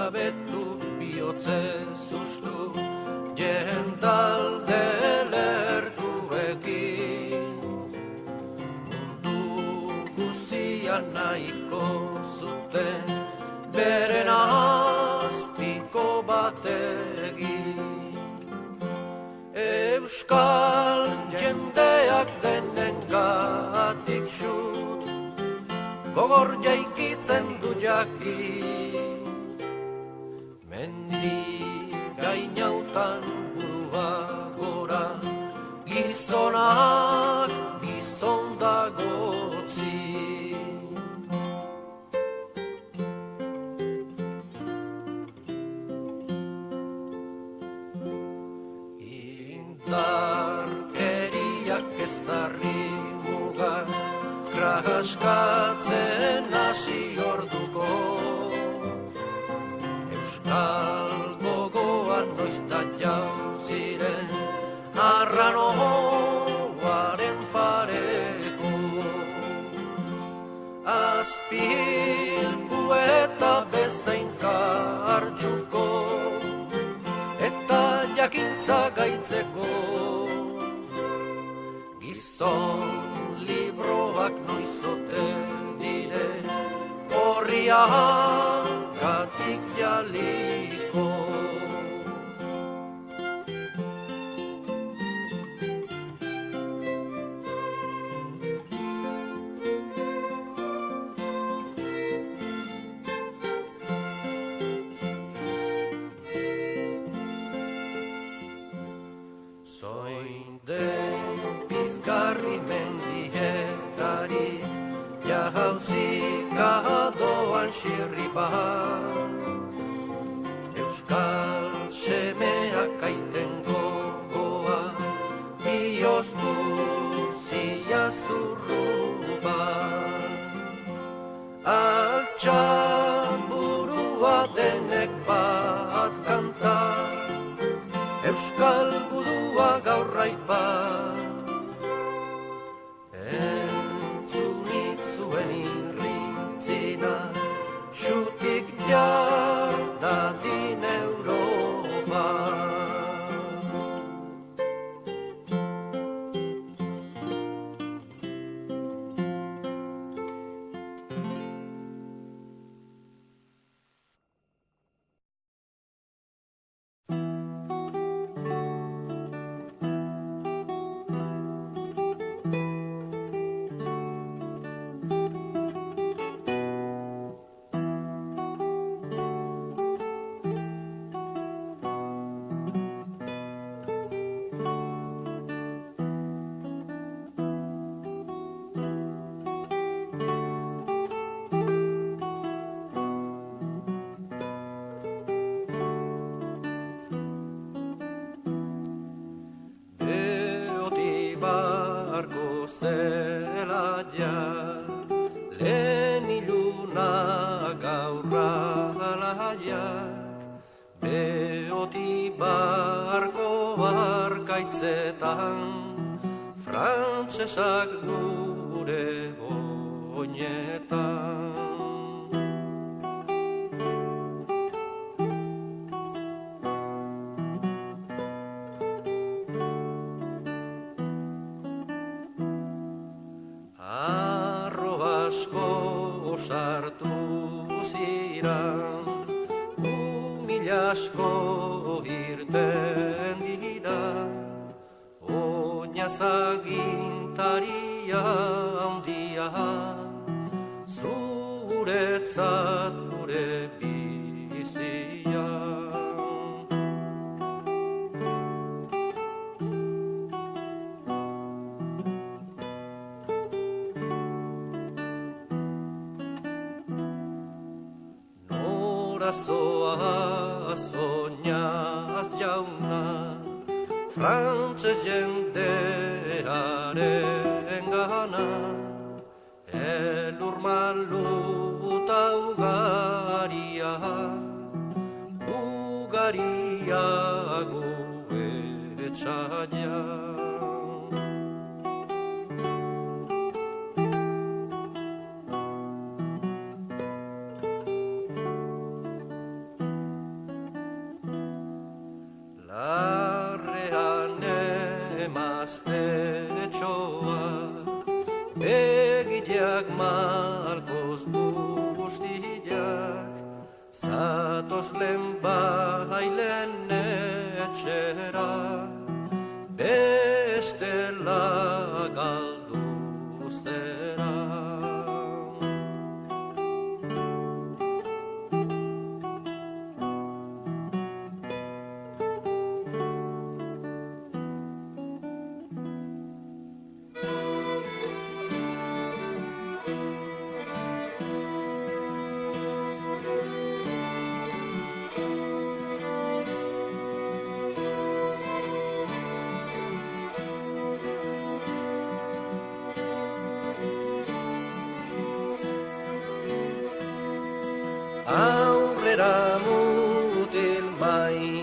jabetu bihotzez zustu, jendalde lertuekin. Mundu guzia nahiko zuten, beren azpiko bategin. Euskal jendeak denengatik xut, gogor jaikitzen du jakin. Mendi gainautan burua gora, gizonak gizon dagotzi. Indarkeriak ezarri mugan, kraskatzen hasi orduko. Euskal gogoan noizta jauziren, arranoaren pareko. Azpilku eta bezain kartxuko, eta jakintza gaitzeko. Gizon libroak noizote dire, horriagatik jaliko. Zoin pizgarri mendietarik, jauzika doan xirripan. Euskal semeak aiten gogoa, bihoztu ziazurruban. Altxan burua denek bat kanta, Euskal gudua gaurraipan. Entzunik zuen irrintzina, xutik jardadin Europa. Beotibarko zelaia, lehen iluna gaurra alaiak. Beotibarko barkaitzetan, frantsesak gure oinetan. Sartu ziran, asko irten dira, oinaz agintaria handia, zuretzat gure bizia. Zoaz oinaz jauna, frantses jendearen gana, elur maluta ugaria, ugariago etxaila. malkoz guztiak, zatoz lehen bailen etxera, bestela galdu zera. Aurrera mutil mai